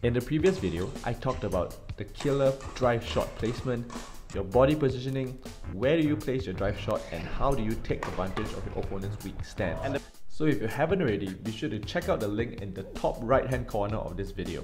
In the previous video, I talked about the killer drive shot placement, your body positioning, where do you place your drive shot, and how do you take advantage of your opponent's weak stance. So if you haven't already, be sure to check out the link in the top right hand corner of this video.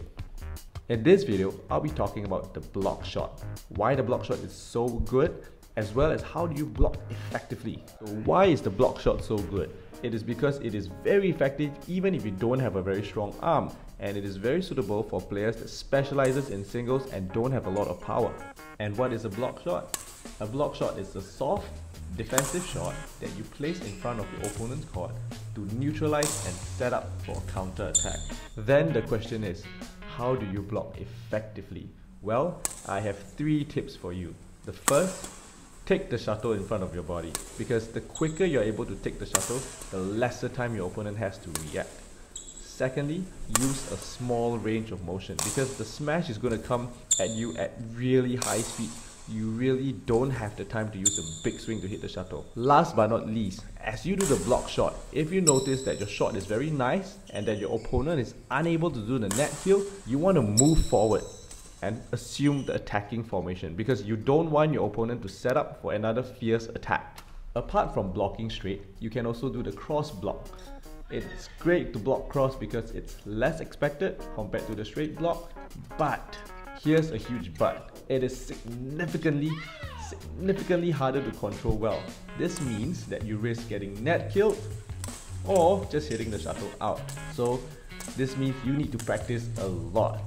In this video, I'll be talking about the block shot, why the block shot is so good, as well as how do you block effectively. So why is the block shot so good? It is because it is very effective even if you don't have a very strong arm, and it is very suitable for players that specializes in singles and don't have a lot of power. And what is a block shot? A block shot is a soft, defensive shot that you place in front of your opponent's court to neutralize and set up for a counter attack. Then the question is, how do you block effectively? Well, I have 3 tips for you. The first, take the shuttle in front of your body, because the quicker you're able to take the shuttle, the lesser time your opponent has to react. Secondly, use a small range of motion, because the smash is going to come at you at really high speed. You really don't have the time to use a big swing to hit the shuttle. Last but not least, as you do the block shot, if you notice that your shot is very nice and that your opponent is unable to do the net kill, you want to move forward and assume the attacking formation, because you don't want your opponent to set up for another fierce attack. Apart from blocking straight, you can also do the cross block. It's great to block cross because it's less expected compared to the straight block, but here's a huge but. It is significantly harder to control well. This means that you risk getting net killed or just hitting the shuttle out. So this means you need to practice a lot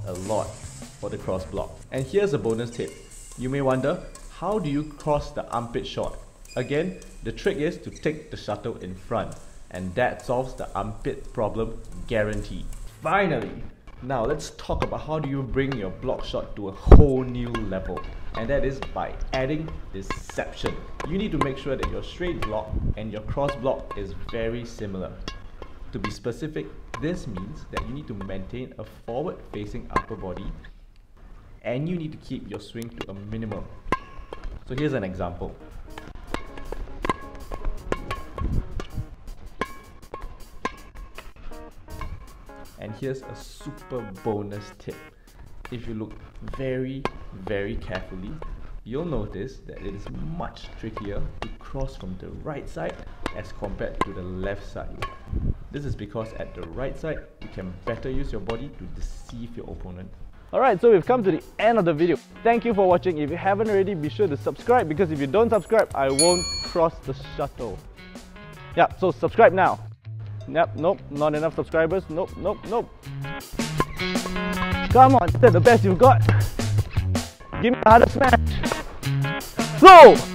for the cross block. And here's a bonus tip. You may wonder, how do you cross the armpit shot? Again, the trick is to take the shuttle in front, and that solves the armpit problem guaranteed. Finally, now let's talk about how do you bring your block shot to a whole new level, and that is by adding deception. You need to make sure that your straight block and your cross block is very similar. To be specific, this means that you need to maintain a forward facing upper body, and you need to keep your swing to a minimum. So here's an example. And here's a super bonus tip. If you look very carefully, you'll notice that it is much trickier to cross from the right side as compared to the left side. This is because at the right side, you can better use your body to deceive your opponent. Alright, so we've come to the end of the video. Thank you for watching. If you haven't already, be sure to subscribe, because if you don't subscribe, I won't cross the shuttle. Yeah, so subscribe now. Yep, nope, not enough subscribers. Nope. Come on, that's the best you've got. Give me a harder smash. Go!